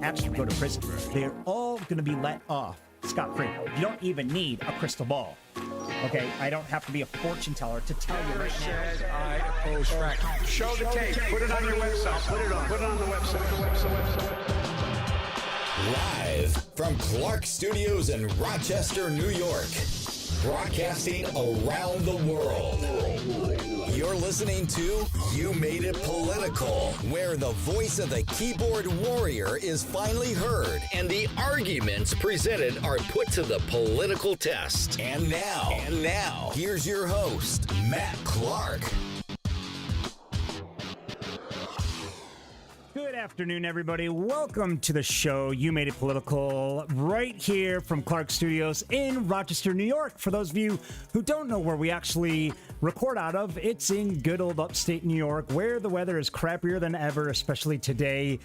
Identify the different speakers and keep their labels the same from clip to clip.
Speaker 1: actually go to prison. They're all going to be let off scot-free. You don't even need a crystal ball. Okay, I don't have to be a fortune teller to tell you right now.
Speaker 2: Says I oppose fracking. Show the tape. Put it on your website. Put it on the website.
Speaker 3: Live from Clark Studios in Rochester, New York. Broadcasting around the world. You're listening to You Made It Political, where the voice of the keyboard warrior is finally heard and the arguments presented are put to the political test. And now, here's your host, Matt Clark.
Speaker 1: Good afternoon, everybody. Welcome to the show, You Made It Political, right here from Clark Studios in Rochester, New York. For those of you who don't know where we actually record out of, it's in good old upstate New York, where the weather is crappier than ever, especially today.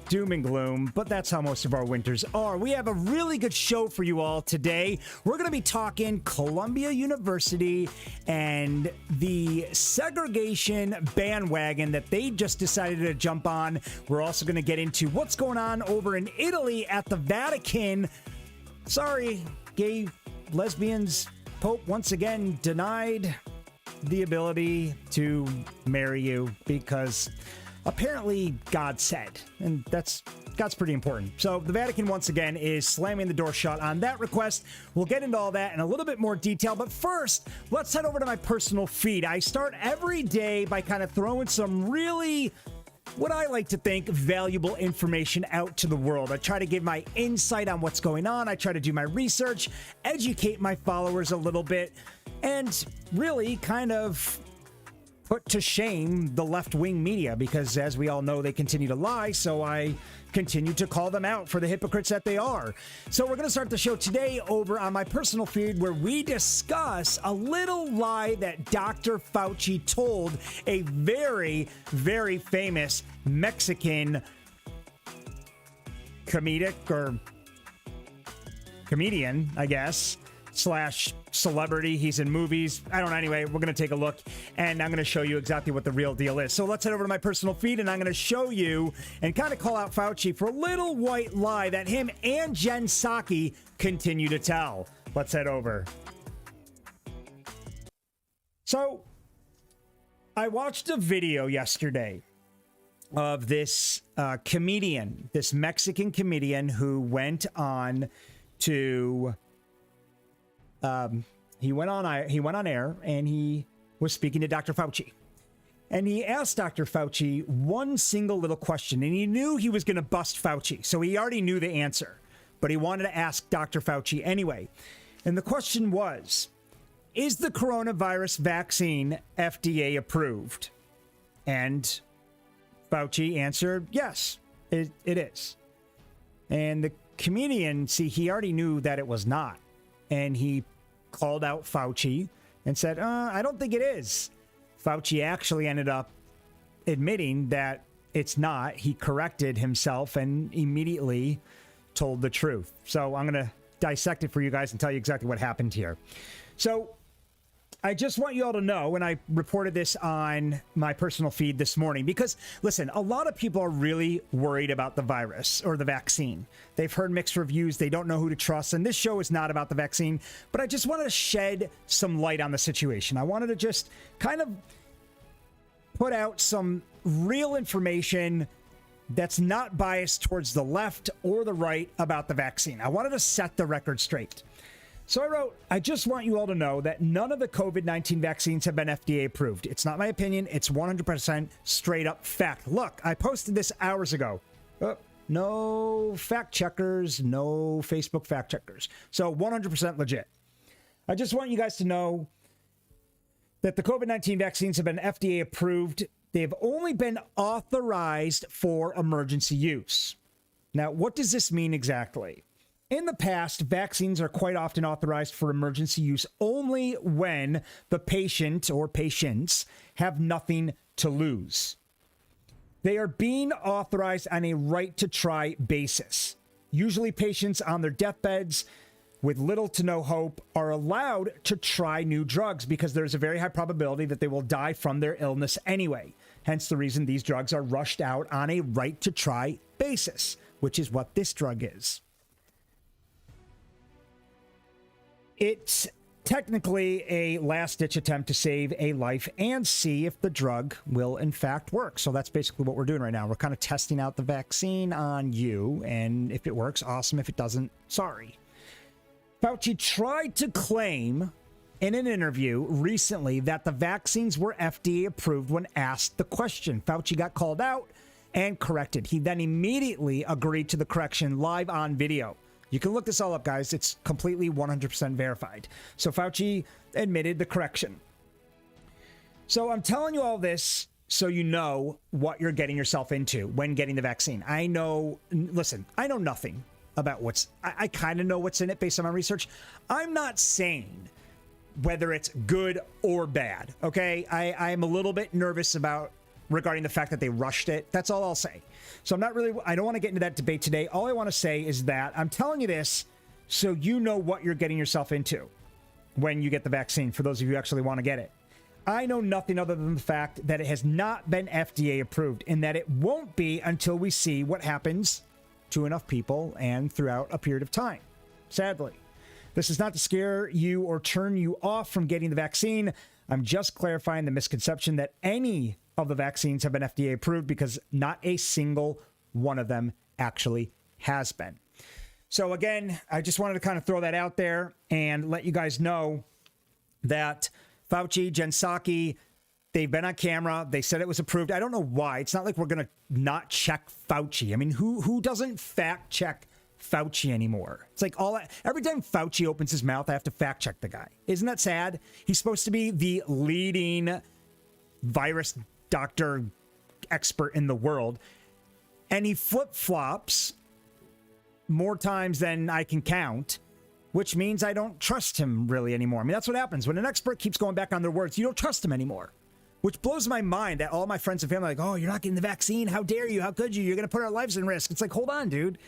Speaker 1: Doom and gloom, but that's how most of our winters are. We have a really good show for you all today. We're going to be talking Columbia University and the segregation bandwagon that they just decided to jump on. We're also going to get into what's going on over in Italy at the Vatican. Sorry, gay, lesbians, Pope once again denied the ability to marry you because apparently God said, and God's pretty important. So the Vatican once again is slamming the door shut on that request. We'll get into all that in a little bit more detail, but first, let's head over to my personal feed. I start every day by kind of throwing some really, what I like to think, valuable information out to the world. I try to give my insight on what's going on. I try to do my research, educate my followers a little bit, and really kind of put to shame the left-wing media, because as we all know, they continue to lie, so I continue to call them out for the hypocrites that they are. So we're going to start the show today over on my personal feed, where we discuss a little lie that Dr. Fauci told a very, very famous Mexican comedian, I guess, slash celebrity. He's in movies. I don't know. Anyway, we're going to take a look and I'm going to show you exactly what the real deal is. So let's head over to my personal feed and I'm going to show you and kind of call out Fauci for a little white lie that him and Jen Psaki continue to tell. Let's head over. So I watched a video yesterday of this comedian, this Mexican comedian who went on to he went on air and he was speaking to Dr. Fauci. And he asked Dr. Fauci one single little question, and he knew he was going to bust Fauci, so he already knew the answer. But he wanted to ask Dr. Fauci anyway. And the question was, is the coronavirus vaccine FDA approved? And Fauci answered, yes, it is. And the comedian, he already knew that it was not. And he called out Fauci and said, I don't think it is. Fauci actually ended up admitting that it's not. He corrected himself and immediately told the truth. So I'm going to dissect it for you guys and tell you exactly what happened here. So I just want you all to know, and I reported this on my personal feed this morning, because, listen, a lot of people are really worried about the virus or the vaccine. They've heard mixed reviews. They don't know who to trust. And this show is not about the vaccine, but I just wanted to shed some light on the situation. I wanted to just kind of put out some real information that's not biased towards the left or the right about the vaccine. I wanted to set the record straight. So I wrote, I just want you all to know that none of the COVID-19 vaccines have been FDA approved. It's not my opinion. It's 100% straight up fact. Look, I posted this hours ago. No fact checkers, no Facebook fact checkers. So 100% legit. I just want you guys to know that the COVID-19 vaccines have been FDA approved. They've only been authorized for emergency use. Now, what does this mean exactly? In the past, vaccines are quite often authorized for emergency use only when the patient or patients have nothing to lose. They are being authorized on a right-to-try basis. Usually patients on their deathbeds with little to no hope are allowed to try new drugs because there's a very high probability that they will die from their illness anyway. Hence the reason these drugs are rushed out on a right-to-try basis. which is what this drug is. It's technically a last-ditch attempt to save a life and see if the drug will in fact work. So that's basically what we're doing right now. We're kind of testing out the vaccine on you, and if it works, awesome. If it doesn't, sorry. Fauci tried to claim in an interview recently that the vaccines were FDA approved when asked the question. Fauci got called out and corrected. He then immediately agreed to the correction live on video. You can look this all up, guys. It's completely 100% verified. So Fauci admitted the correction. So I'm telling you all this so you know what you're getting yourself into when getting the vaccine. I know nothing about I kind of know what's in it based on my research. I'm not saying whether it's good or bad, okay? I'm a little bit nervous regarding the fact that they rushed it. That's all I'll say. So I don't want to get into that debate today. All I want to say is that I'm telling you this so you know what you're getting yourself into when you get the vaccine, for those of you who actually want to get it. I know nothing other than the fact that it has not been FDA approved and that it won't be until we see what happens to enough people and throughout a period of time, sadly. This is not to scare you or turn you off from getting the vaccine. I'm just clarifying the misconception that any of the vaccines have been FDA approved, because not a single one of them actually has been. So again, I just wanted to kind of throw that out there and let you guys know that Fauci, Jen Psaki, they've been on camera. They said it was approved. I don't know why. It's not like we're going to not check Fauci. I mean, who doesn't fact check Fauci anymore? It's like every time Fauci opens his mouth, I have to fact check the guy. Isn't that sad? He's supposed to be the leading virus doctor expert in the world, and he flip-flops more times than I can count, which means I don't trust him really anymore. I mean, that's what happens when an expert keeps going back on their words. You don't trust him anymore, which blows my mind that all my friends and family are like, oh, you're not getting the vaccine. How dare you? How could you? You're going to put our lives in risk. It's like, hold on, dude.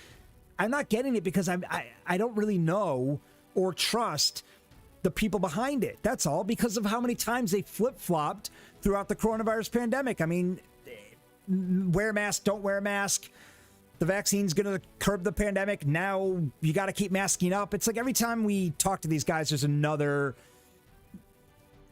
Speaker 1: I'm not getting it because I don't really know or trust the people behind it. That's all, because of how many times they flip-flopped throughout the coronavirus pandemic. I mean, wear a mask, don't wear a mask. The vaccine's going to curb the pandemic. Now you got to keep masking up. It's like every time we talk to these guys, there's another,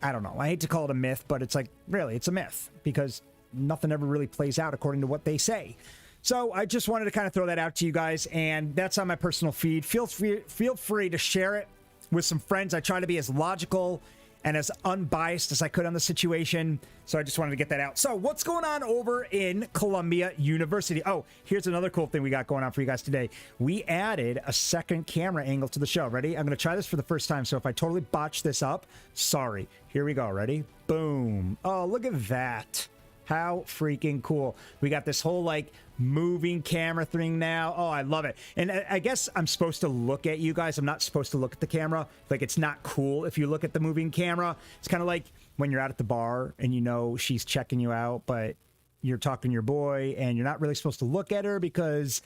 Speaker 1: I don't know, I hate to call it a myth, but it's like, really, it's a myth, because nothing ever really plays out according to what they say. So I just wanted to kind of throw that out to you guys, and that's on my personal feed. Feel free to share it with some friends. I try to be as logical and as unbiased as I could on the situation. So I just wanted to get that out. So what's going on over in Columbia University? Oh, here's another cool thing we got going on for you guys today. We added a second camera angle to the show. Ready? I'm going to try this for the first time. So if I totally botch this up, sorry. Here we go. Ready? Boom. Oh, look at that. How freaking cool. We got this whole like moving camera thing now. Oh, I love it. And I guess I'm supposed to look at you guys. I'm not supposed to look at the camera. Like, it's not cool if you look at the moving camera. It's kind of like when you're out at the bar and you know she's checking you out, but you're talking to your boy and you're not really supposed to look at her because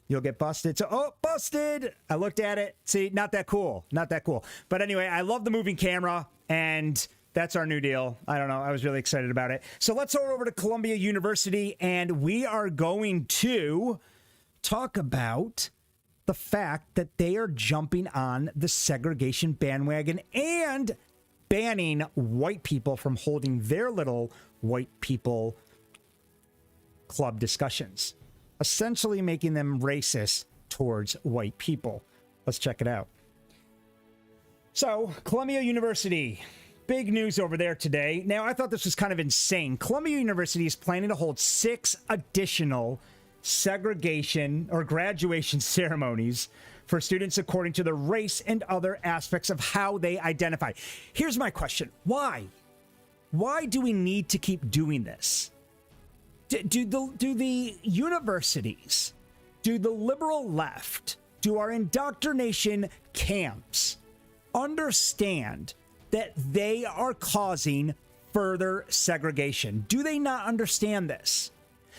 Speaker 1: you'll get busted. So, oh, busted. I looked at it. See, not that cool. Not that cool. But anyway, I love the moving camera, and that's our new deal. I don't know. I was really excited about it. So let's go over to Columbia University, and we are going to talk about the fact that they are jumping on the segregation bandwagon and banning white people from holding their little white people club discussions, essentially making them racist towards white people. Let's check it out. So, Columbia University. Big news over there today. Now, I thought this was kind of insane. Columbia University is planning to hold 6 additional segregation or graduation ceremonies for students according to their race and other aspects of how they identify. Here's my question. Why? Why do we need to keep doing this? Do the universities, do the liberal left, do our indoctrination camps understand that they are causing further segregation? Do they not understand this?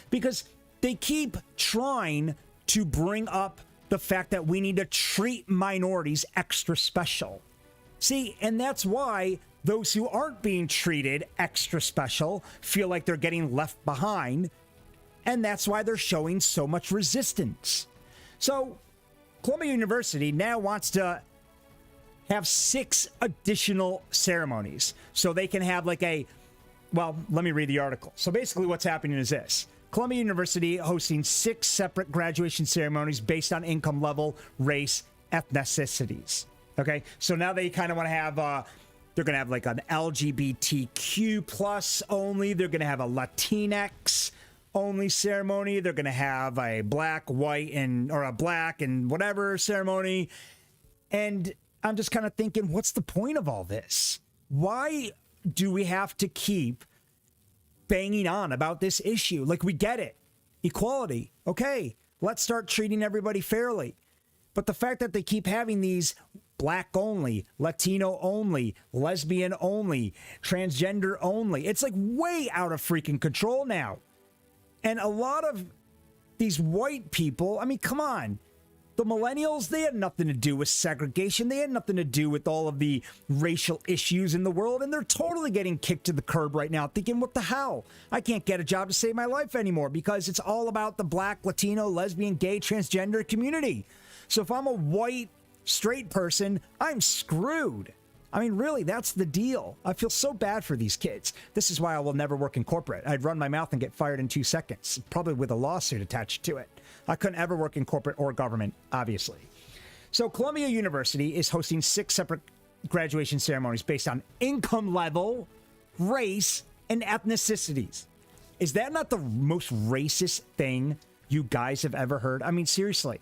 Speaker 1: Because they keep trying to bring up the fact that we need to treat minorities extra special. See, and that's why those who aren't being treated extra special feel like they're getting left behind. And that's why they're showing so much resistance. So Columbia University now wants to have 6 additional ceremonies. So they can have like well, let me read the article. So basically what's happening is this. Columbia University hosting 6 separate graduation ceremonies based on income level, race, ethnicities. Okay, so now they kind of want to have, they're going to have like an LGBTQ plus only. They're going to have a Latinx only ceremony. They're going to have a black, white, or a black and whatever ceremony. And I'm just kind of thinking, what's the point of all this? Why do we have to keep banging on about this issue? Like, we get it. Equality. Okay, let's start treating everybody fairly. But the fact that they keep having these black only, Latino only, lesbian only, transgender only, it's like way out of freaking control now. And a lot of these white people, I mean, come on. The millennials, they had nothing to do with segregation. They had nothing to do with all of the racial issues in the world. And they're totally getting kicked to the curb right now, thinking, what the hell? I can't get a job to save my life anymore because it's all about the black, Latino, lesbian, gay, transgender community. So if I'm a white, straight person, I'm screwed. I mean, really, that's the deal. I feel so bad for these kids. This is why I will never work in corporate. I'd run my mouth and get fired in 2 seconds, probably with a lawsuit attached to it. I couldn't ever work in corporate or government, obviously. So Columbia University is hosting 6 separate graduation ceremonies based on income level, race, and ethnicities. Is that not the most racist thing you guys have ever heard? I mean, seriously.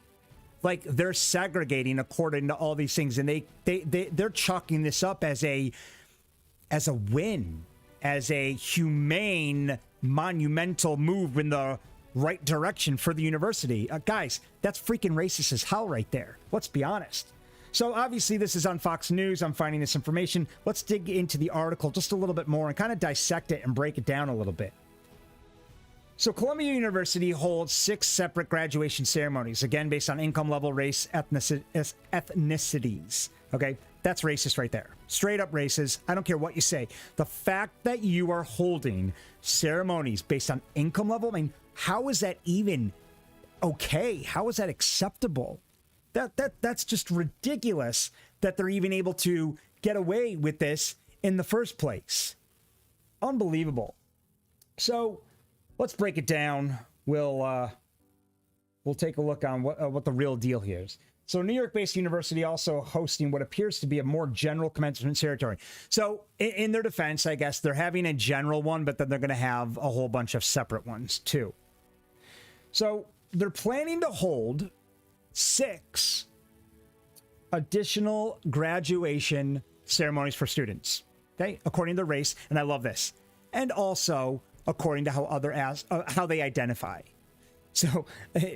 Speaker 1: Like, they're segregating according to all these things, and they're chalking this up as a win, as a humane, monumental move in the right direction for the university. Guys, that's freaking racist as hell right there. Let's be honest. So obviously this is on Fox News. I'm finding this information. Let's dig into the article just a little bit more and kind of dissect it and break it down a little bit. So Columbia University holds 6 separate graduation ceremonies, again, based on income level, race, ethnicities. Okay, that's racist right there. Straight up racist. I don't care what you say. The fact that you are holding ceremonies based on income level, I mean, how is that even okay? How is that acceptable? That's just ridiculous that they're even able to get away with this in the first place. Unbelievable. So let's break it down. We'll take a look on what the real deal here is. So New York-based university also hosting what appears to be a more general commencement ceremony. So in their defense, I guess they're having a general one, but then they're going to have a whole bunch of separate ones too. So they're planning to hold 6 additional graduation ceremonies for students, okay, according to race, and I love this, and also according to how they identify. So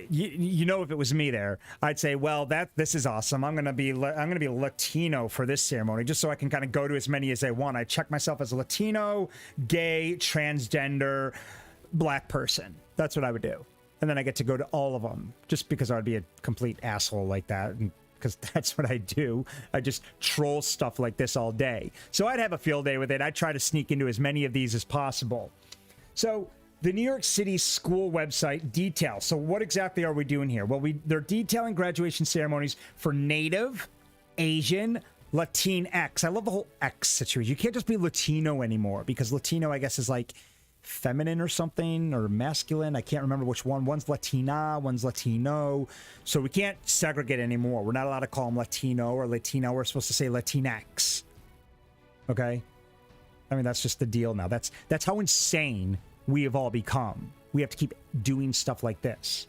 Speaker 1: you know, if it was me there, I'd say, well, this is awesome. I'm gonna be Latino for this ceremony, just so I can kind of go to as many as I want. I check myself as a Latino, gay, transgender, black person. That's what I would do. And then I get to go to all of them, just because I'd be a complete asshole like that, because that's what I do. I just troll stuff like this all day. So I'd have a field day with it. I'd try to sneak into as many of these as possible. So the New York City school website details. So what exactly are we doing here? Well, they're detailing graduation ceremonies for Native, Asian, Latinx. I love the whole X situation. You can't just be Latino anymore, because Latino, I guess, is like feminine or something, or masculine. I can't remember which one. One's Latina, one's Latino. So we can't segregate anymore. We're not allowed to call them Latino or Latino. We're supposed to say Latinx. Okay? I mean, that's just the deal now. That's how insane we have all become. We have to keep doing stuff like this.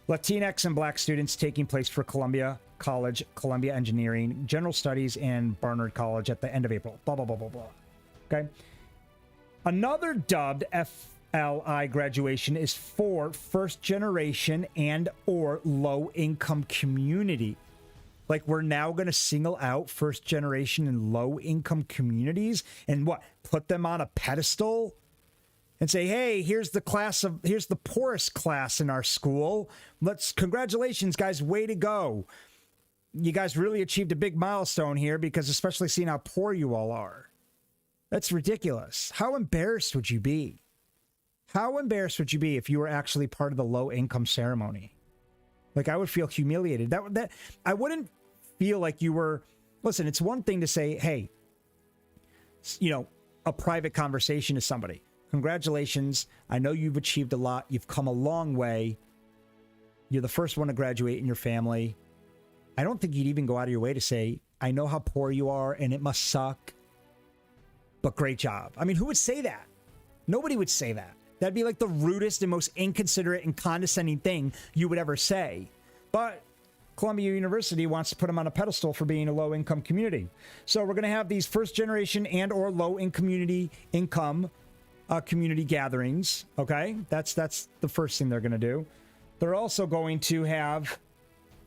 Speaker 1: Latinx and black students taking place for Columbia College, Columbia Engineering, General Studies, and Barnard College at the end of April. Blah, blah, blah, blah, blah. Okay? Another dubbed FLI graduation is for first generation and or low income community. Like, we're now going to single out first generation and low income communities and put them on a pedestal and say, hey, here's the poorest class in our school. Congratulations, guys. Way to go. You guys really achieved a big milestone here, because especially seeing how poor you all are. That's ridiculous. How embarrassed would you be? How embarrassed would you be if you were actually part of the low income ceremony? Like, I would feel humiliated. That I wouldn't feel like you were. Listen, it's one thing to say, hey, a private conversation to somebody. Congratulations. I know you've achieved a lot. You've come a long way. You're the first one to graduate in your family. I don't think you'd even go out of your way to say, I know how poor you are and it must suck, but great job. I mean, who would say that? Nobody would say that. That'd be like the rudest and most inconsiderate and condescending thing you would ever say. But Columbia University wants to put them on a pedestal for being a low-income community. So we're going to have these first-generation and or low-income community gatherings. Okay, that's the first thing they're going to do. They're also going to have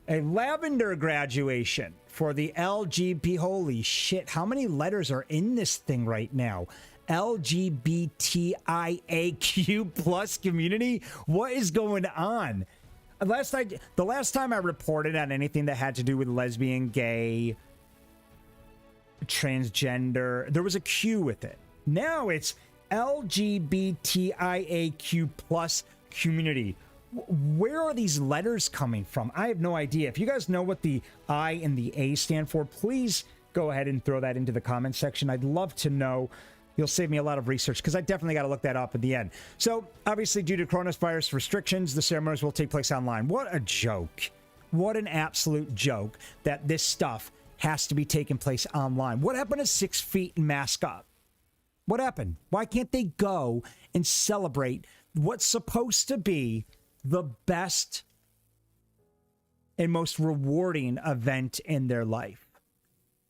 Speaker 1: a lavender graduation for the LGBT. Holy shit! How many letters are in this thing right now? LGBTIAQ plus community. What is going on? The last time I reported on anything that had to do with lesbian, gay, transgender, there was a Q with it. Now it's LGBTIAQ plus community. Where are these letters coming from? I have no idea. If you guys know what the I and the A stand for, please go ahead and throw that into the comment section. I'd love to know. You'll save me a lot of research because I definitely got to look that up at the end. So, obviously, due to coronavirus restrictions, the ceremonies will take place online. What a joke. What an absolute joke that this stuff has to be taking place online. What happened to 6 feet and mask up? What happened? Why can't they go and celebrate what's supposed to be the best and most rewarding event in their life?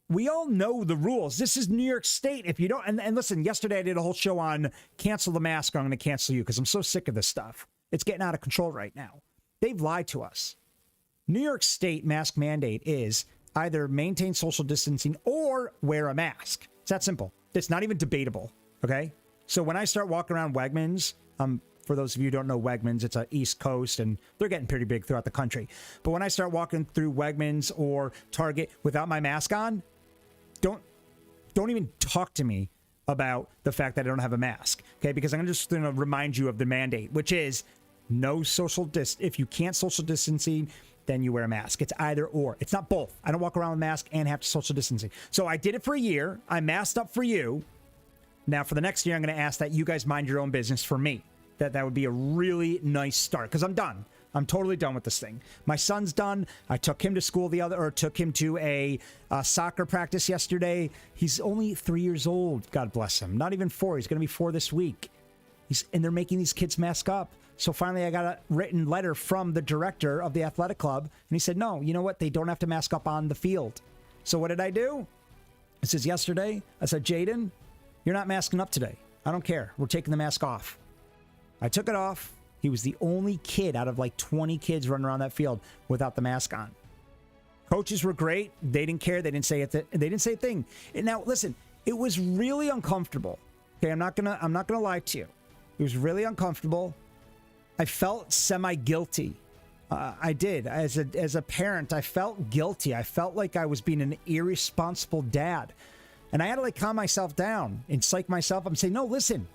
Speaker 1: We all know the rules. This is New York State. If you don't, and listen, yesterday I did a whole show on cancel the mask, or I'm going to cancel you because I'm so sick of this stuff. It's getting out of control right now. They've lied to us. New York State mask mandate is either maintain social distancing or wear a mask. It's that simple. It's not even debatable. Okay. So when I start walking around Wegmans, for those of you who don't know Wegmans, it's a East Coast and they're getting pretty big throughout the country. But when I start walking through Wegmans or Target without my mask on, don't even talk to me about the fact that I don't have a mask, okay? Because I'm just going to remind you of the mandate, which is no social if you can't social distancing, then you wear a mask. It's either or. It's not both. I don't walk around with a mask and have to social distancing. So I did it for a year. I masked up for you. Now for the next year, I'm going to ask that you guys mind your own business for me. That would be a really nice start because I'm done. I'm totally done with this thing. My son's done. I took him to school took him to a soccer practice yesterday. He's only 3 years old. God bless him. Not even 4. He's going to be 4 this week. And they're making these kids mask up. So finally, I got a written letter from the director of the athletic club. And he said, no, you know what? They don't have to mask up on the field. So what did I do? It says yesterday, I said, Jaden, you're not masking up today. I don't care. We're taking the mask off. I took it off. He was the only kid out of like 20 kids running around that field without the mask on. Coaches were great. They didn't care. They didn't say it. They didn't say a thing. And now, listen, it was really uncomfortable. Okay, I'm not gonna lie to you. It was really uncomfortable. I felt semi-guilty. I did. As a parent, I felt guilty. I felt like I was being an irresponsible dad. And I had to like calm myself down and psych myself up and say, no, listen,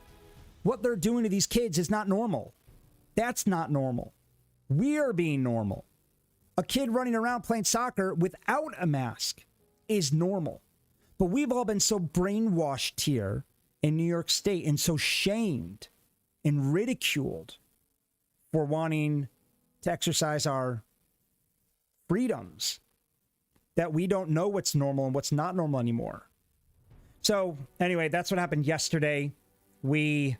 Speaker 1: what they're doing to these kids is not normal. That's not normal. We are being normal. A kid running around playing soccer without a mask is normal. But we've all been so brainwashed here in New York State and so shamed and ridiculed for wanting to exercise our freedoms that we don't know what's normal and what's not normal anymore. So anyway, that's what happened yesterday. We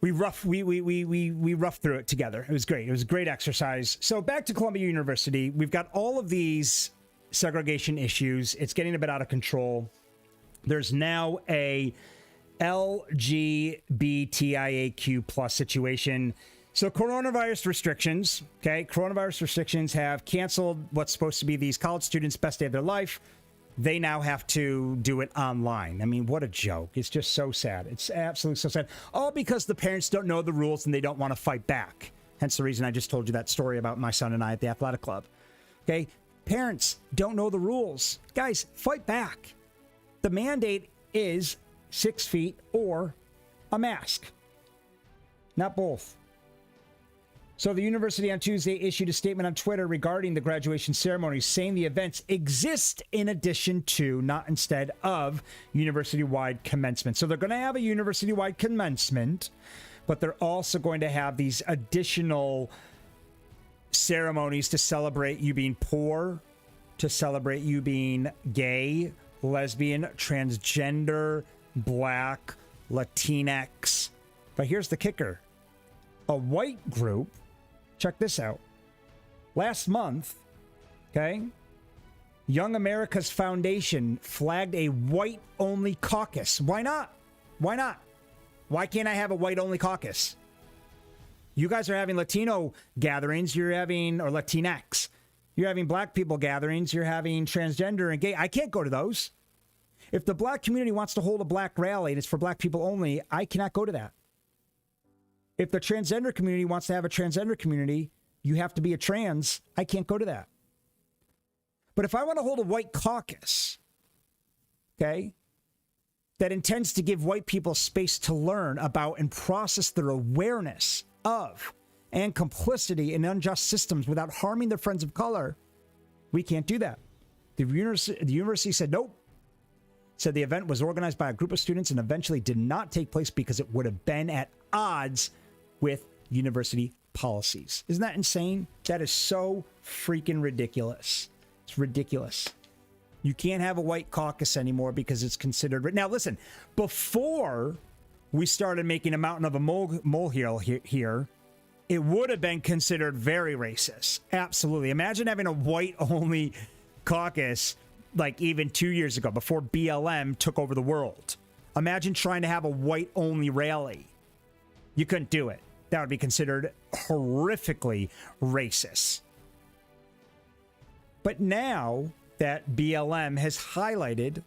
Speaker 1: roughed through it together. It was great. It was a great exercise. So back to Columbia University. We've got all of these segregation issues. It's getting a bit out of control. There's now a LGBTIAQ plus situation. So coronavirus restrictions, okay? Coronavirus restrictions have canceled what's supposed to be these college students' best day of their life. They now have to do it online. I mean, what a joke. It's just so sad. It's absolutely so sad. All because the parents don't know the rules and they don't want to fight back. Hence the reason I just told you that story about my son and I at the athletic club. Okay? Parents don't know the rules. Guys, fight back. The mandate is 6 feet or a mask. Not both. So the university on Tuesday issued a statement on Twitter regarding the graduation ceremonies, saying the events exist in addition to, not instead of, university-wide commencement. So they're going to have a university-wide commencement, but they're also going to have these additional ceremonies to celebrate you being poor, to celebrate you being gay, lesbian, transgender, black, Latinx. But here's the kicker. A white group, check this out. Last month, okay, Young America's Foundation flagged a white-only caucus. Why not? Why not? Why can't I have a white-only caucus? You guys are having Latino gatherings, you're having, or Latinx. You're having black people gatherings, you're having transgender and gay. I can't go to those. If the black community wants to hold a black rally and it's for black people only, I cannot go to that. If the transgender community wants to have a transgender community, you have to be a trans. I can't go to that. But if I want to hold a white caucus, okay, that intends to give white people space to learn about and process their awareness of and complicity in unjust systems without harming their friends of color, we can't do that. The university said nope. Said the event was organized by a group of students and eventually did not take place because it would have been at odds with university policies. Isn't that insane? That is so freaking ridiculous. It's ridiculous. You can't have a white caucus anymore because it's considered... Now, listen, before we started making a mountain of a molehill here, it would have been considered very racist. Absolutely. Imagine having a white-only caucus like even 2 years ago, before BLM took over the world. Imagine trying to have a white-only rally. You couldn't do it. That would be considered horrifically racist. But now that BLM has highlighted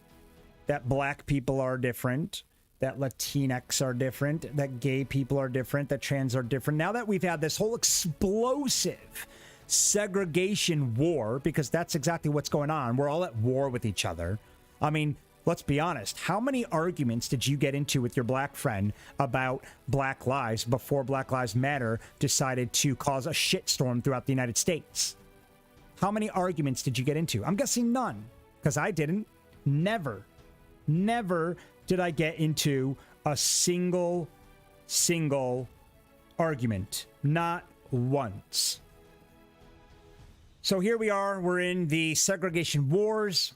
Speaker 1: that black people are different, that Latinx are different, that gay people are different, that trans are different, now that we've had this whole explosive segregation war, because that's exactly what's going on. We're all at war with each other. I mean, let's be honest. How many arguments did you get into with your black friend about Black Lives before Black Lives Matter decided to cause a shitstorm throughout the United States? How many arguments did you get into? I'm guessing none, because I didn't. Never did I get into a single argument. Not once. So here we are. We're in the segregation wars.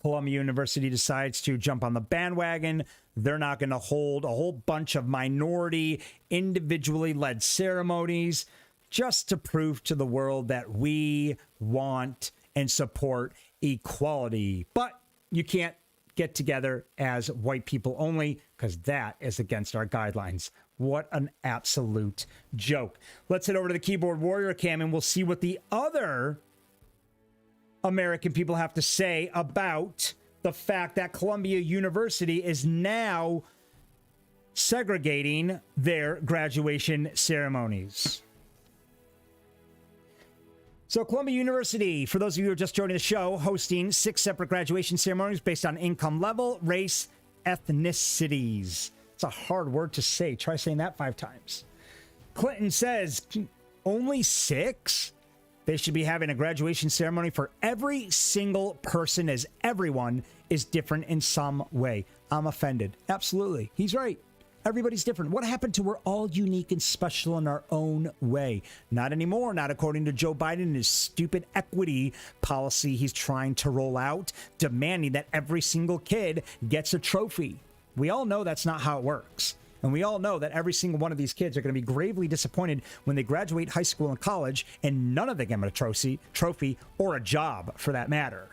Speaker 1: Columbia University decides to jump on the bandwagon. They're not going to hold a whole bunch of minority, individually led ceremonies just to prove to the world that we want and support equality. But you can't get together as white people only, because that is against our guidelines. What an absolute joke. Let's head over to the keyboard warrior cam and we'll see what the other American people have to say about the fact that Columbia University is now segregating their graduation ceremonies. So Columbia University, for those of you who are just joining the show, hosting 6 separate graduation ceremonies based on income level, race, ethnicities. It's a hard word to say. Try saying that 5 times. Clinton says only 6? They should be having a graduation ceremony for every single person, as everyone is different in some way. I'm offended. Absolutely. He's right. Everybody's different. What happened to we're all unique and special in our own way? Not anymore. Not according to Joe Biden and his stupid equity policy he's trying to roll out, demanding that every single kid gets a trophy. We all know that's not how it works. And we all know that every single one of these kids are going to be gravely disappointed when they graduate high school and college and none of them get a trophy or a job for that matter.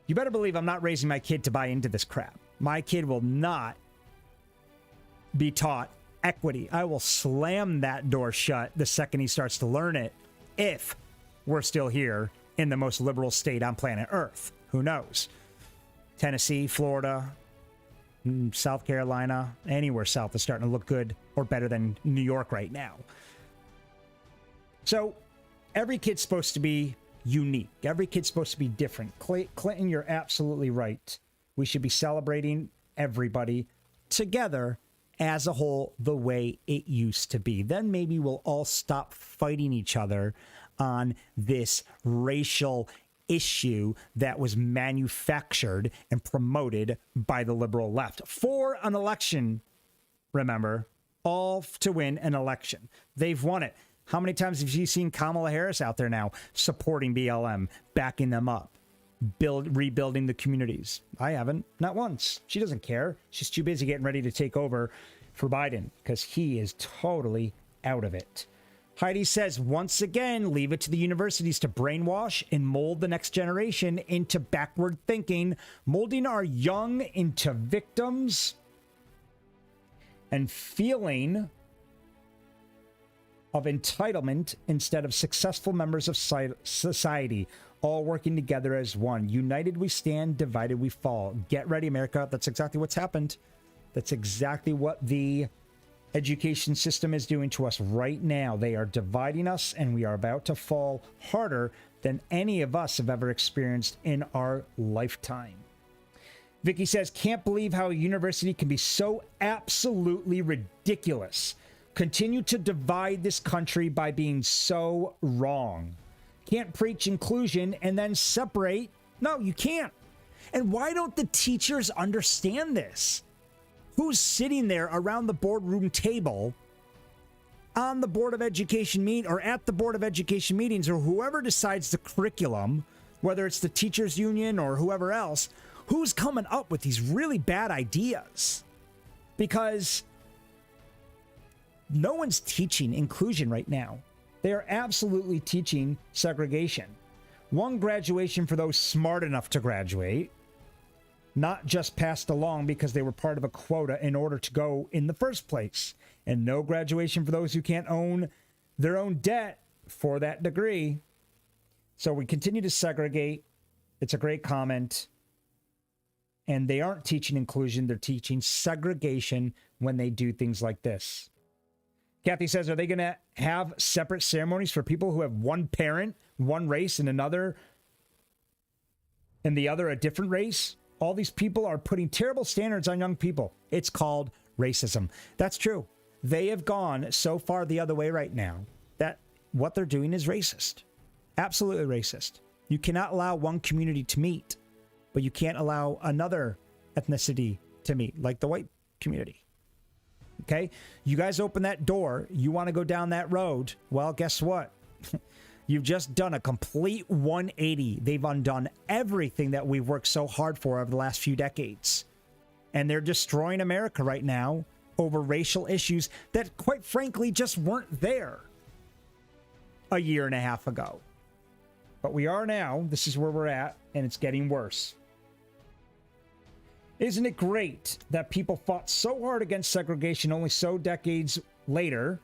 Speaker 1: You better believe I'm not raising my kid to buy into this crap. My kid will not be taught equity. I will slam that door shut the second he starts to learn it, if we're still here in the most liberal state on planet Earth. Who knows? Tennessee, Florida, South Carolina, anywhere south is starting to look good or better than New York right now. So every kid's supposed to be unique. Every kid's supposed to be different. Clinton, you're absolutely right. We should be celebrating everybody together as a whole the way it used to be. Then maybe we'll all stop fighting each other on this racial issue that was manufactured and promoted by the liberal left for an election. Remember, all to win an election. They've won it. How many times have you seen Kamala Harris out there now supporting BLM, backing them up, rebuilding the communities? I haven't. Not once. She doesn't care. She's too busy getting ready to take over for Biden because he is totally out of it. Heidi says, once again, leave it to the universities to brainwash and mold the next generation into backward thinking, molding our young into victims and feeling of entitlement instead of successful members of society, all working together as one. United we stand, divided we fall. Get ready, America. That's exactly what's happened. That's exactly what the education system is doing to us right now. They are dividing us, and we are about to fall harder than any of us have ever experienced in our lifetime. Vicky says, can't believe how a university can be so absolutely ridiculous. Continue to divide this country by being so wrong. Can't preach inclusion and then separate. No, you can't. And why don't the teachers understand this? Who's sitting there around the boardroom table on the Board of Education or at the Board of Education meetings, or whoever decides the curriculum, whether it's the teachers union or whoever else, who's coming up with these really bad ideas? Because no one's teaching inclusion right now. They are absolutely teaching segregation. One graduation for those smart enough to graduate, not just passed along because they were part of a quota in order to go in the first place. And no graduation for those who can't own their own debt for that degree. So we continue to segregate. It's a great comment. And they aren't teaching inclusion. They're teaching segregation when they do things like this. Kathy says, are they going to have separate ceremonies for people who have one parent, one race, and the other a different race? All these people are putting terrible standards on young people. It's called racism. That's true. They have gone so far the other way right now that what they're doing is racist. Absolutely racist. You cannot allow one community to meet, but you can't allow another ethnicity to meet, like the white community. Okay? You guys open that door. You want to go down that road. Well, guess what? You've just done a complete 180. They've undone everything that we've worked so hard for over the last few decades. And they're destroying America right now over racial issues that, quite frankly, just weren't there a year and a half ago. But we are now. This is where we're at, and it's getting worse. Isn't it great that people fought so hard against segregation only so decades later,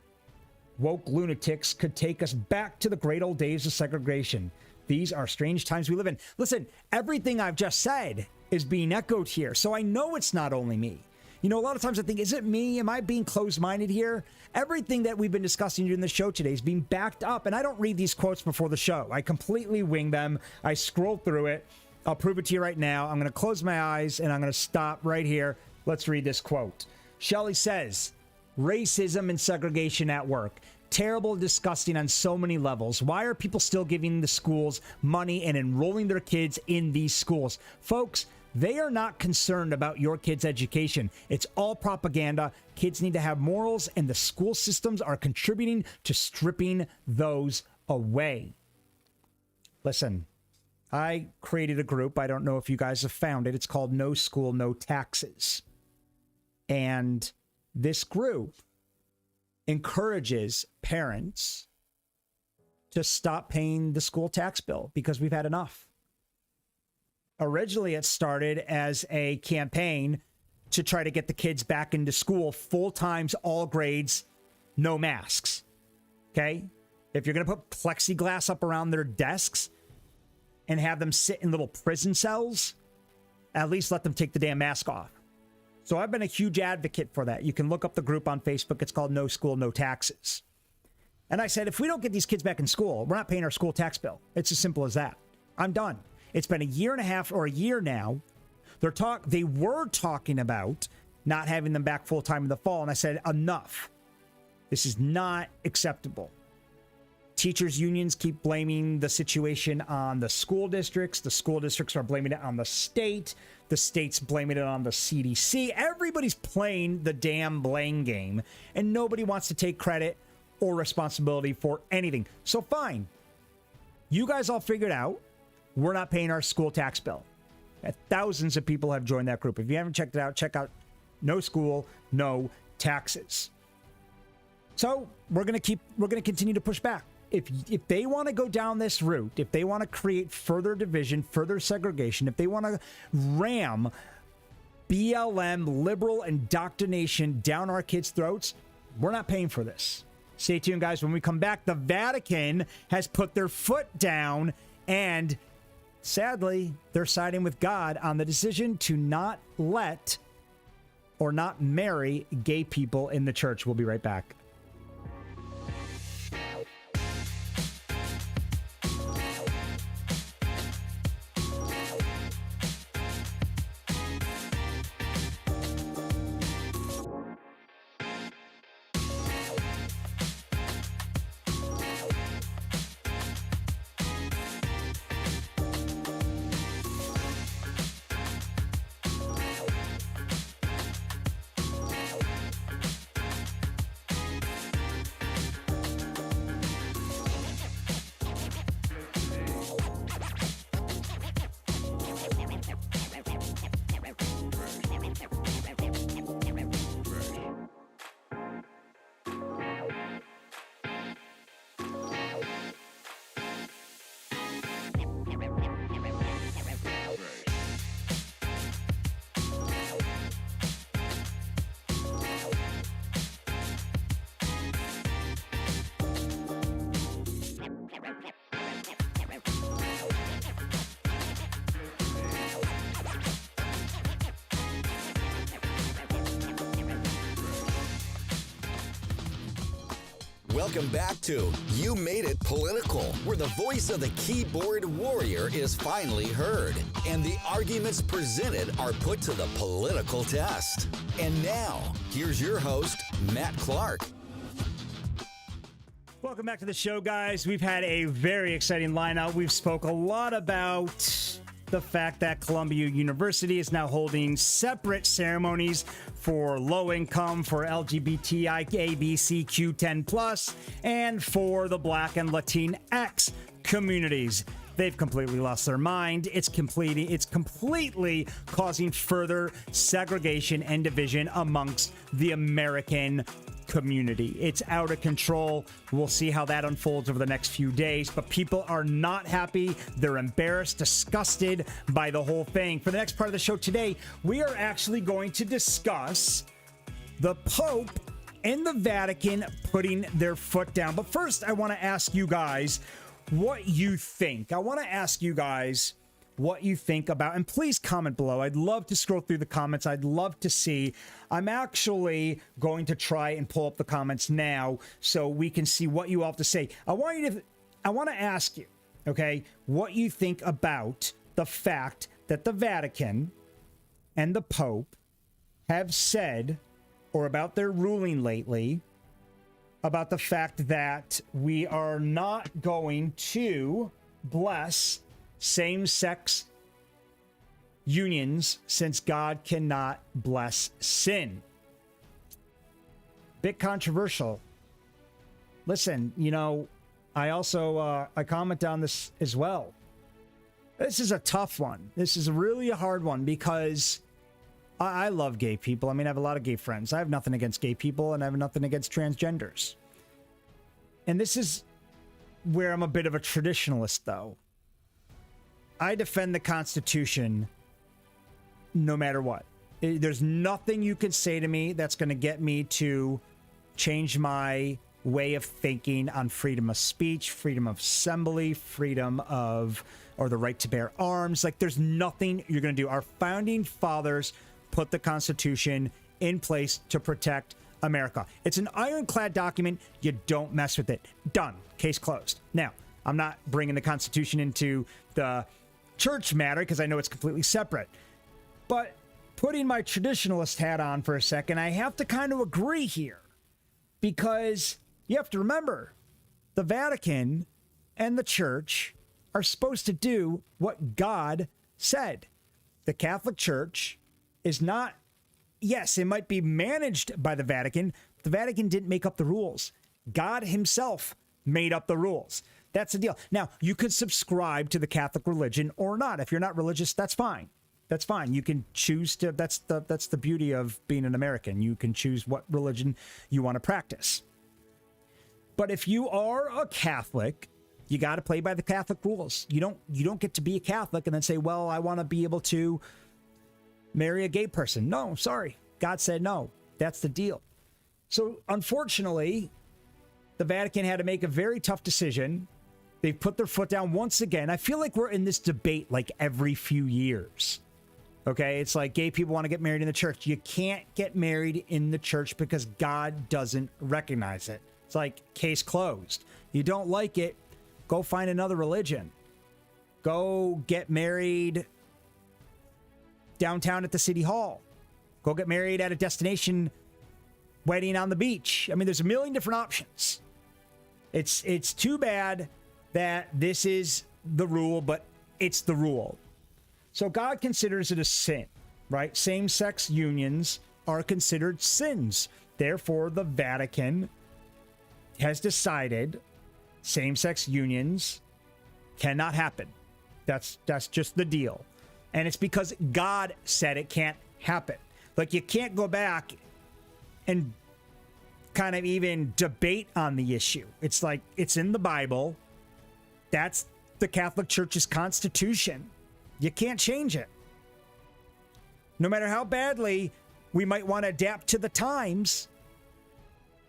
Speaker 1: woke lunatics could take us back to the great old days of segregation? These are strange times we live in. Listen, everything I've just said is being echoed here, so I know it's not only me. You know, a lot of times I think, is it me? Am I being closed-minded here? Everything that we've been discussing during the show today is being backed up, and I don't read these quotes before the show. I completely wing them. I scroll through it. I'll prove it to you right now. I'm going to close my eyes, and I'm going to stop right here. Let's read this quote. Shelley says, racism and segregation at work. Terrible, disgusting on so many levels. Why are people still giving the schools money and enrolling their kids in these schools? Folks, they are not concerned about your kids' education. It's all propaganda. Kids need to have morals, and the school systems are contributing to stripping those away. Listen, I created a group. I don't know if you guys have found it. It's called No School, No Taxes. And this group encourages parents to stop paying the school tax bill because we've had enough. Originally, it started as a campaign to try to get the kids back into school full times, all grades, no masks. Okay? If you're going to put plexiglass up around their desks and have them sit in little prison cells, at least let them take the damn mask off. So I've been a huge advocate for that. You can look up the group on Facebook. It's called No School, No Taxes. And I said, if we don't get these kids back in school, we're not paying our school tax bill. It's as simple as that. I'm done. It's been a year and a half or a year now. They were talking about not having them back full time in the fall. And I said, enough. This is not acceptable. Teachers' unions keep blaming the situation on the school districts. The school districts are blaming it on the state. The state's blaming it on the CDC. Everybody's playing the damn blame game, and nobody wants to take credit or responsibility for anything. So fine. You guys all figured out we're not paying our school tax bill. Thousands of people have joined that group. If you haven't checked it out, check out No School, No Taxes. So we're going to continue to push back. If they want to go down this route, if they want to create further division, further segregation, if they want to ram BLM liberal indoctrination down our kids' throats, we're not paying for this. Stay tuned, guys. When we come back, the Vatican has put their foot down, and sadly, they're siding with God on the decision to not let or not marry gay people in the church. We'll be right back.
Speaker 3: Welcome back to You Made It Political, where the voice of the keyboard warrior is finally heard, and the arguments presented are put to the political test. And now, here's your host, Matt Clark.
Speaker 1: Welcome back to the show, guys. We've had a very exciting lineup. We've spoke a lot about the fact that Columbia University is now holding separate ceremonies for low income, for LGBTI, ABCQ10+, and for the Black and Latinx communities. They've completely lost their mind. It's completely causing further segregation and division amongst the American community. It's out of control. We'll see how that unfolds over the next few days, but people are not happy. They're embarrassed, disgusted by the whole thing. For the next part of the show today, we are actually going to discuss the Pope and the Vatican putting their foot down. But first, I want to ask you guys what you think. I want to ask you guys what you think about, and please comment below. I'd love to scroll through the comments. I'd love to see. I'm actually going to try and pull up the comments now so we can see what you all have to say. I want to ask you, okay, what you think about the fact that the Vatican and the Pope have said, or about their ruling lately, about the fact that we are not going to bless same-sex unions since God cannot bless sin. Bit controversial. Listen, you know, I also I comment on this as well. This is a tough one. This is really a hard one because I love gay people. I mean, I have a lot of gay friends. I have nothing against gay people, and I have nothing against transgenders. And this is where I'm a bit of a traditionalist, though. I defend the Constitution no matter what. There's nothing you can say to me that's going to get me to change my way of thinking on freedom of speech, freedom of assembly, freedom of, or the right to bear arms. Like, there's nothing you're going to do. Our founding fathers put the Constitution in place to protect America. It's an ironclad document. You don't mess with it. Done. Case closed. Now, I'm not bringing the Constitution into the church matter because I know it's completely separate. But putting my traditionalist hat on for a second, I have to kind of agree here, because you have to remember the Vatican and the church are supposed to do what God said. The Catholic Church is not, yes, it might be managed by the Vatican. The Vatican didn't make up the rules. God himself made up the rules. That's the deal. Now, you could subscribe to the Catholic religion or not. If you're not religious, that's fine. That's fine. You can choose to, that's the beauty of being an American. You can choose what religion you want to practice. But if you are a Catholic, you got to play by the Catholic rules. You don't get to be a Catholic and then say, well, I want to be able to marry a gay person. No, sorry. God said no. That's the deal. So unfortunately, the Vatican had to make a very tough decision. They've put their foot down once again. I feel like we're in this debate like every few years. Okay, it's like gay people want to get married in the church. You can't get married in the church because God doesn't recognize it. It's like case closed. You don't like it, go find another religion. Go get married downtown at the city hall. Go get married at a destination wedding on the beach. I mean, there's a million different options. It's too bad that this is the rule, but it's the rule. So God considers it a sin, right? Same-sex unions are considered sins. Therefore, the Vatican has decided same-sex unions cannot happen. That's just the deal. And it's because God said it can't happen. Like, you can't go back and kind of even debate on the issue. It's like, it's in the Bible. That's the Catholic Church's constitution. You can't change it. No matter how badly we might want to adapt to the times,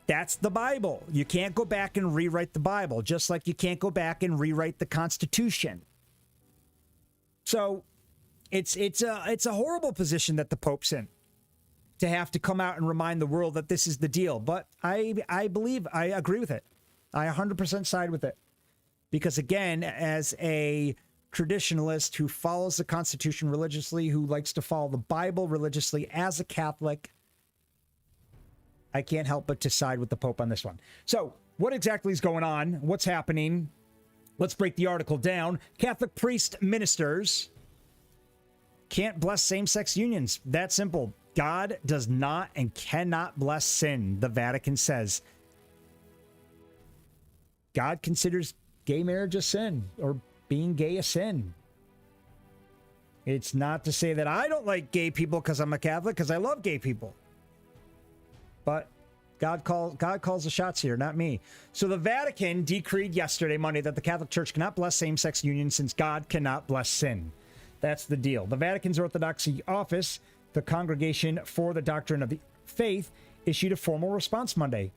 Speaker 1: that's the Bible. You can't go back and rewrite the Bible, just like you can't go back and rewrite the Constitution. So it's a horrible position that the Pope's in, to have to come out and remind the world that this is the deal. But I believe, I agree with it. I 100% side with it. Because again, as a traditionalist who follows the Constitution religiously, who likes to follow the Bible religiously as a Catholic, I can't help but to side with the Pope on this one. So what exactly is going on? What's happening? Let's break the article down. Catholic priest ministers can't bless same-sex unions. That simple. God does not and cannot bless sin, the Vatican says. God considers gay marriage a sin, or being gay a sin. It's not to say that I don't like gay people because I'm a Catholic, because I love gay people. But God calls the shots here, not me. So the Vatican decreed yesterday, Monday, that the Catholic Church cannot bless same-sex unions since God cannot bless sin. That's the deal. The Vatican's Orthodoxy Office, the Congregation for the Doctrine of the Faith, issued a formal response Monday.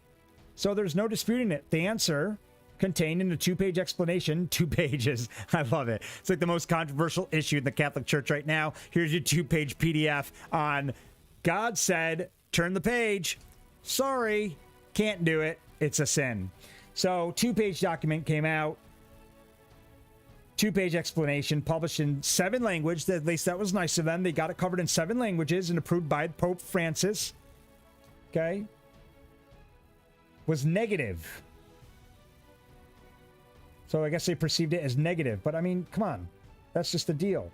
Speaker 1: So there's no disputing it. The answer, contained in a 2-page explanation, 2 pages. I love it. It's like the most controversial issue in the Catholic Church right now. Here's your 2-page PDF on God said, turn the page. Sorry, can't do it. It's a sin. So 2-page document came out. 2-page explanation published in 7 languages. At least that was nice of them. They got it covered in 7 languages and approved by Pope Francis. Okay. Was negative. So I guess they perceived it as negative. But I mean, come on. That's just the deal.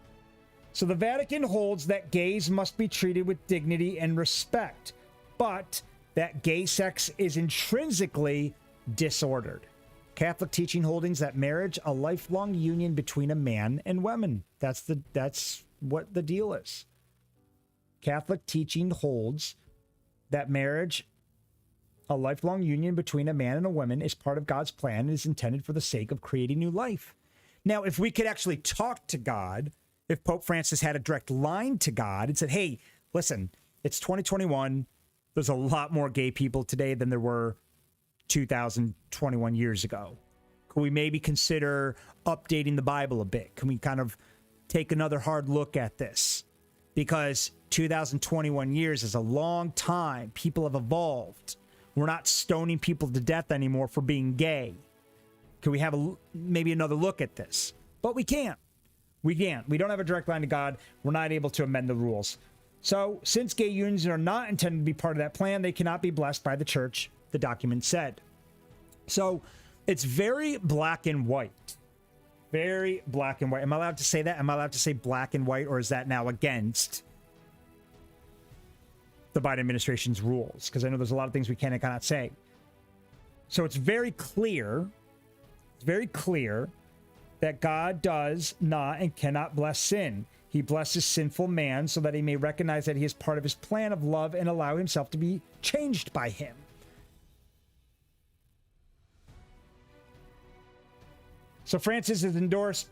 Speaker 1: So the Vatican holds that gays must be treated with dignity and respect, but that gay sex is intrinsically disordered. Catholic teaching holdings that marriage a lifelong union between a man and woman. That's what the deal is. Catholic teaching holds that marriage a lifelong union between a man and a woman is part of God's plan and is intended for the sake of creating new life. Now, if we could actually talk to God, if Pope Francis had a direct line to God and said, hey, listen, it's 2021. There's a lot more gay people today than there were 2021 years ago. Could we maybe consider updating the Bible a bit? Can we kind of take another hard look at this? Because 2021 years is a long time. People have evolved. We're not stoning people to death anymore for being gay. Can we have maybe another look at this? But we can't. We can't. We don't have a direct line to God. We're not able to amend the rules. So, since gay unions are not intended to be part of that plan, they cannot be blessed by the church, the document said. So, it's very black and white. Very black and white. Am I allowed to say that? Am I allowed to say black and white, or is that now against the Biden administration's rules? Because I know there's a lot of things we can and cannot say. So it's very clear that God does not and cannot bless sin. He blesses sinful man so that he may recognize that he is part of his plan of love and allow himself to be changed by him. So Francis has endorsed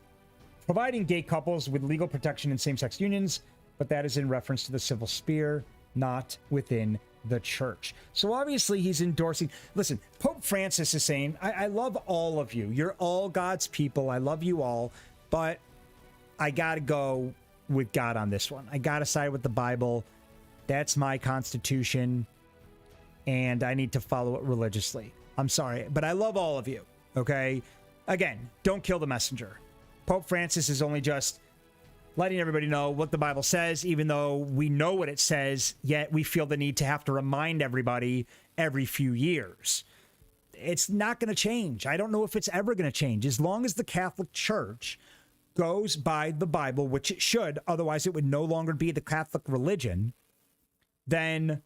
Speaker 1: providing gay couples with legal protection in same-sex unions, but that is in reference to the civil sphere, not within the church. So obviously he's endorsing. Listen, Pope Francis is saying, I love all of you. You're all God's people. I love you all, but I got to go with God on this one. I got to side with the Bible. That's my constitution, and I need to follow it religiously. I'm sorry, but I love all of you, okay? Again, don't kill the messenger. Pope Francis is only just letting everybody know what the Bible says, even though we know what it says, yet we feel the need to have to remind everybody every few years. It's not going to change. I don't know if it's ever going to change. As long as the Catholic Church goes by the Bible, which it should, otherwise it would no longer be the Catholic religion, then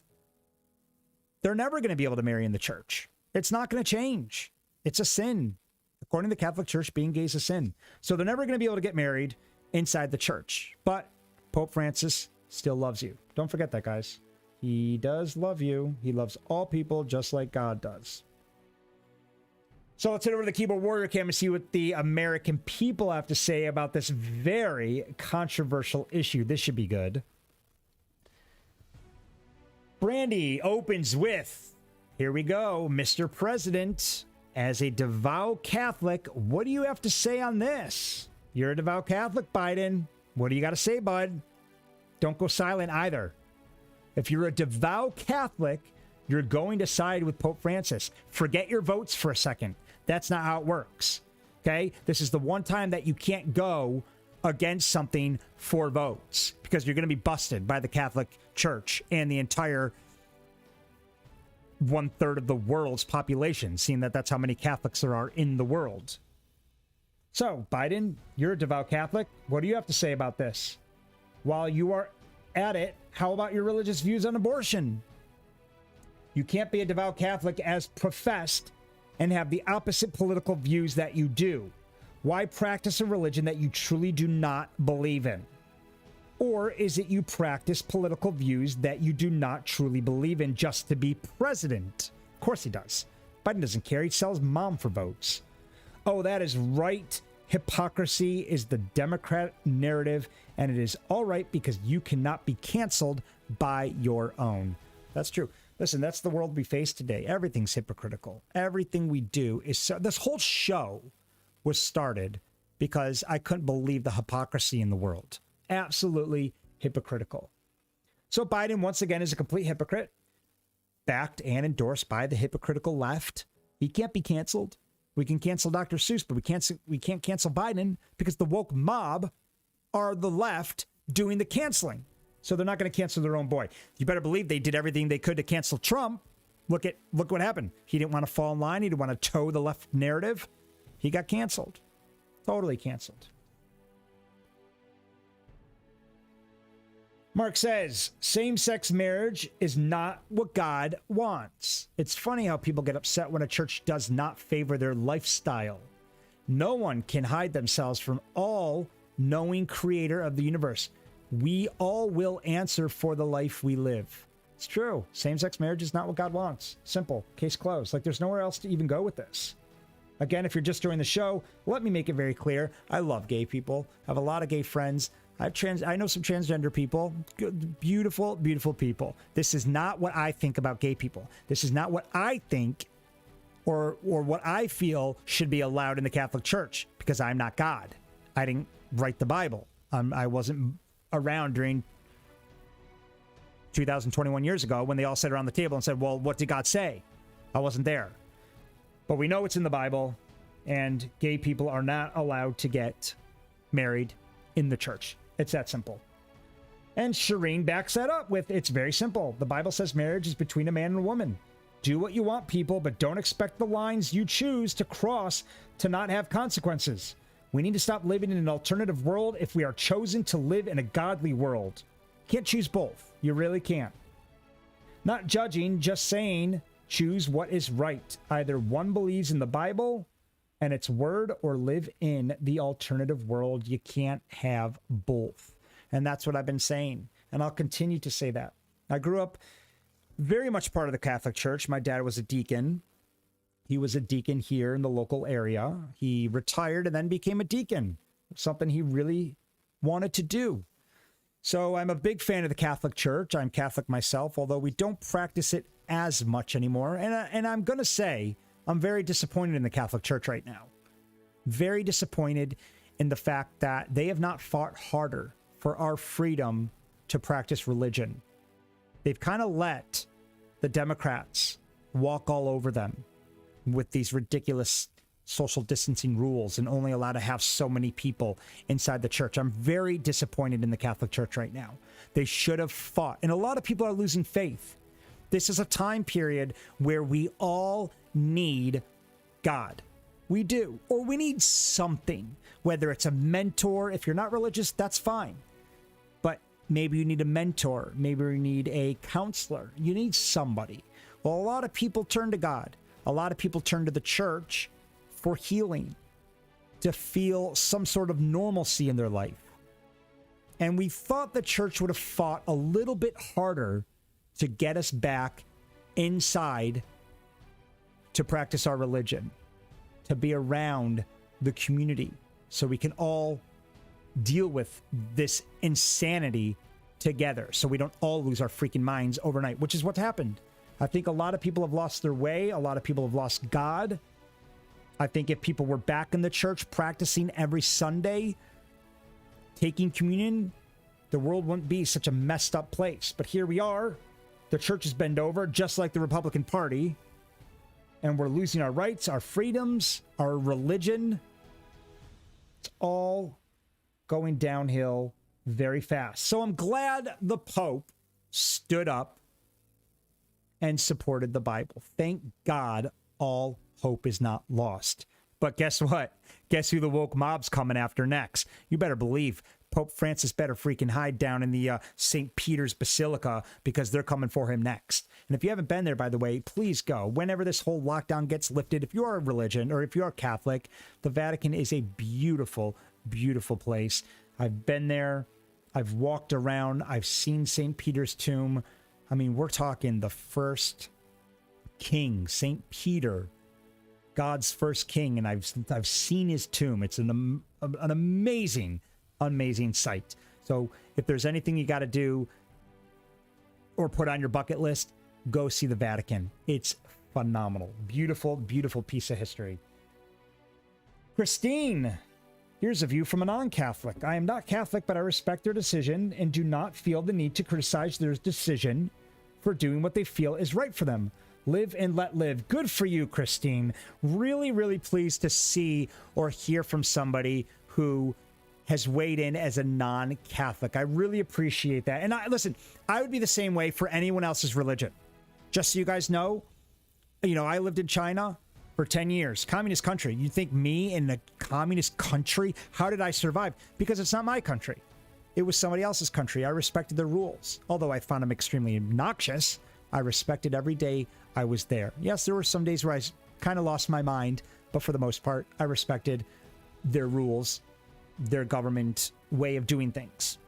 Speaker 1: they're never going to be able to marry in the church. It's not going to change. It's a sin. According to the Catholic Church, being gay is a sin. So they're never going to be able to get married inside the church. But Pope Francis still loves you. Don't forget that, guys. He does love you. He loves all people just like God does. So let's head over to the Keyboard Warrior Cam and see what the American people have to say about this very controversial issue. This should be good. Brandy opens with, here we go, Mr. President. As a devout Catholic, what do you have to say on this? You're a devout Catholic, Biden. What do you got to say, bud? Don't go silent either. If you're a devout Catholic, you're going to side with Pope Francis. Forget your votes for a second. That's not how it works. Okay? This is the one time that you can't go against something for votes because you're going to be busted by the Catholic Church and the entire 1/3 of the world's population, seeing that that's how many Catholics there are in the world. So, Biden, you're a devout Catholic. What do you have to say about this? While you are at it, how about your religious views on abortion? You can't be a devout Catholic as professed and have the opposite political views that you do. Why practice a religion that you truly do not believe in? Or is it you practice political views that you do not truly believe in just to be president? Of course he does. Biden doesn't care. He sells mom for votes. Oh, that is right. Hypocrisy is the Democrat narrative, and it is all right because you cannot be canceled by your own. That's true. Listen, that's the world we face today. Everything's hypocritical. Everything we do is so. This whole show was started because I couldn't believe the hypocrisy in the world. Absolutely hypocritical. So Biden, once again, is a complete hypocrite, backed and endorsed by the hypocritical left. He can't be canceled. We can cancel Dr. Seuss, but we can't cancel Biden because the woke mob are the left doing the canceling. So they're not going to cancel their own boy. You better believe they did everything they could to cancel Trump. Look what happened. He didn't want to fall in line. He didn't want to toe the left narrative. He got canceled. Totally canceled. Mark says, same-sex marriage is not what God wants. It's funny how people get upset when a church does not favor their lifestyle. No one can hide themselves from all-knowing creator of the universe. We all will answer for the life we live. It's true. Same-sex marriage is not what God wants. Simple. Case closed. Like, there's nowhere else to even go with this. Again, if you're just joining the show, let me make it very clear. I love gay people. I have a lot of gay friends. I know some transgender people. Good, beautiful, beautiful people. This is not what I think about gay people. This is not what I think or what I feel should be allowed in the Catholic Church because I'm not God. I didn't write the Bible. I wasn't around during 2021 years ago when they all sat around the table and said, well, what did God say? I wasn't there. But we know it's in the Bible, and gay people are not allowed to get married in the church. It's that simple. And Shireen backs that up with, it's very simple. The Bible says marriage is between a man and a woman. Do what you want, people, but don't expect the lines you choose to cross to not have consequences. We need to stop living in an alternative world if we are chosen to live in a godly world. Can't choose both. You really can't. Not judging, just saying, choose what is right. Either one believes in the Bible and its word or live in the alternative world. You can't have both. And that's what I've been saying. And I'll continue to say that. I grew up very much part of the Catholic Church. My dad was a deacon. He was a deacon here in the local area. He retired and then became a deacon, something he really wanted to do. So I'm a big fan of the Catholic Church. I'm Catholic myself, although we don't practice it as much anymore. And I'm going to say I'm very disappointed in the Catholic Church right now. Very disappointed in the fact that they have not fought harder for our freedom to practice religion. They've kind of let the Democrats walk all over them with these ridiculous social distancing rules and only allowed to have so many people inside the church. I'm very disappointed in the Catholic Church right now. They should have fought. And a lot of people are losing faith. This is a time period where we all need God. We do. Or we need something, whether it's a mentor. If you're not religious, that's fine. But maybe you need a mentor. Maybe you need a counselor. You need somebody. Well, a lot of people turn to God. A lot of people turn to the church for healing, to feel some sort of normalcy in their life. And we thought the church would have fought a little bit harder to get us back inside to practice our religion, to be around the community so we can all deal with this insanity together, so we don't all lose our freaking minds overnight, which is what's happened. I think a lot of people have lost their way. A lot of people have lost God. I think if people were back in the church practicing every Sunday, taking communion, the world wouldn't be such a messed up place. But here we are. The church is bent over, just like the Republican Party. And we're losing our rights, our freedoms, our religion. It's all going downhill very fast. So I'm glad the Pope stood up and supported the Bible. Thank God all hope is not lost. But guess what? Guess who the woke mob's coming after next? You better believe Pope Francis better freaking hide down in the St. Peter's Basilica, because they're coming for him next. And if you haven't been there, by the way, please go. Whenever this whole lockdown gets lifted, if you are a religion or if you are Catholic, the Vatican is a beautiful, beautiful place. I've been there. I've walked around. I've seen St. Peter's tomb. I mean, we're talking the first king, St. Peter, God's first king, and I've seen his tomb. It's an amazing, amazing sight. So if there's anything you got to do or put on your bucket list, go see the Vatican. It's phenomenal. Beautiful, beautiful piece of history. Christine, here's a view from a non-Catholic. I am not Catholic, but I respect their decision and do not feel the need to criticize their decision for doing what they feel is right for them. Live and let live. Good for you, Christine. Really, really pleased to see or hear from somebody who has weighed in as a non-Catholic. I really appreciate that. And listen, I would be the same way for anyone else's religion. Just so you guys know, I lived in China for 10 years. Communist country. You think me in a communist country? How did I survive? Because it's not my country. It was somebody else's country. I respected the rules. Although I found them extremely obnoxious, I respected every day I was there. Yes, there were some days where I kind of lost my mind, but for the most part, I respected their rules, their government way of doing things.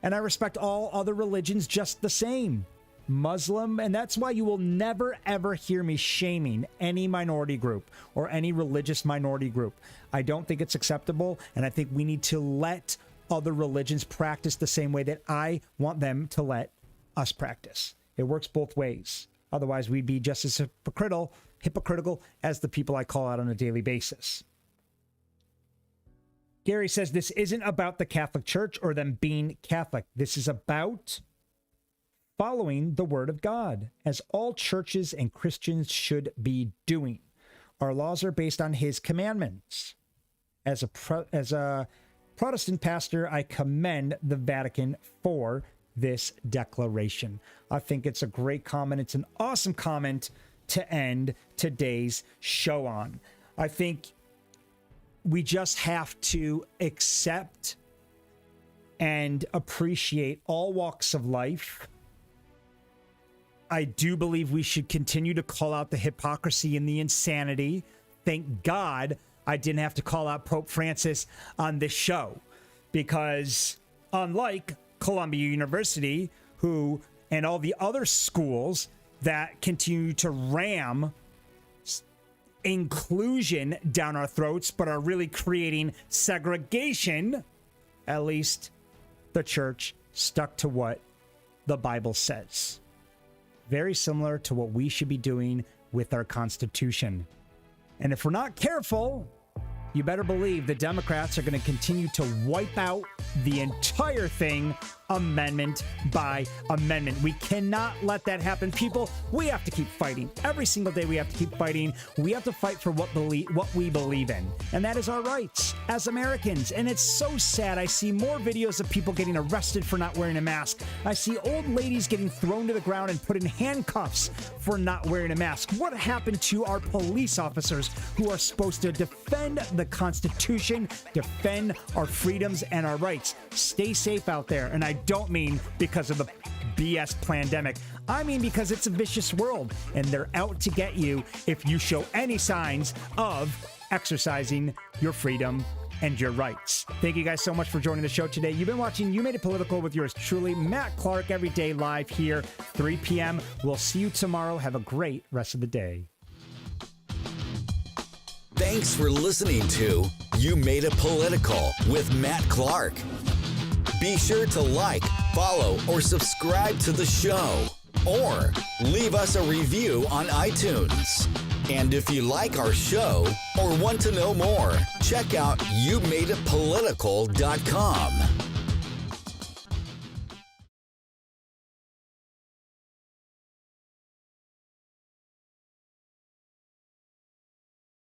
Speaker 1: And I respect all other religions just the same. Muslim, and that's why you will never ever hear me shaming any minority group or any religious minority group. I don't think it's acceptable, and I think we need to let other religions practice the same way that I want them to let us practice. It works both ways. Otherwise, we'd be just as hypocritical as the people I call out on a daily basis. Gary says this isn't about the Catholic Church or them being Catholic. This is about following the word of God, as all churches and Christians should be doing. Our laws are based on his commandments. As a Protestant pastor, I commend the Vatican for this declaration. I think it's a great comment. It's an awesome comment to end today's show on. I think we just have to accept and appreciate all walks of life. I do believe we should continue to call out the hypocrisy and the insanity. Thank God I didn't have to call out Pope Francis on this show, because unlike Columbia University, who and all the other schools that continue to ram inclusion down our throats but are really creating segregation, at least the church stuck to what the Bible says. Very similar to what we should be doing with our Constitution. And if we're not careful, you better believe the Democrats are going to continue to wipe out the entire thing, amendment by amendment. We cannot let that happen. People, we have to keep fighting. Every single day we have to keep fighting. We have to fight for what we believe in. And that is our rights as Americans. And it's so sad. I see more videos of people getting arrested for not wearing a mask. I see old ladies getting thrown to the ground and put in handcuffs for not wearing a mask. What happened to our police officers who are supposed to defend the Constitution, defend our freedoms and our rights? Stay safe out there. And I don't mean because of the BS pandemic. I mean because it's a vicious world and they're out to get you if you show any signs of exercising your freedom and your rights. Thank you guys so much for joining the show today. You've been watching You Made It Political with yours truly, Matt Clark, every day live here, 3 p.m. We'll see you tomorrow. Have a great rest of the day.
Speaker 3: Thanks for listening to You Made It Political with Matt Clark. Be sure to like, follow, or subscribe to the show, or leave us a review on iTunes. And if you like our show or want to know more, check out YouMadeItPolitical.com.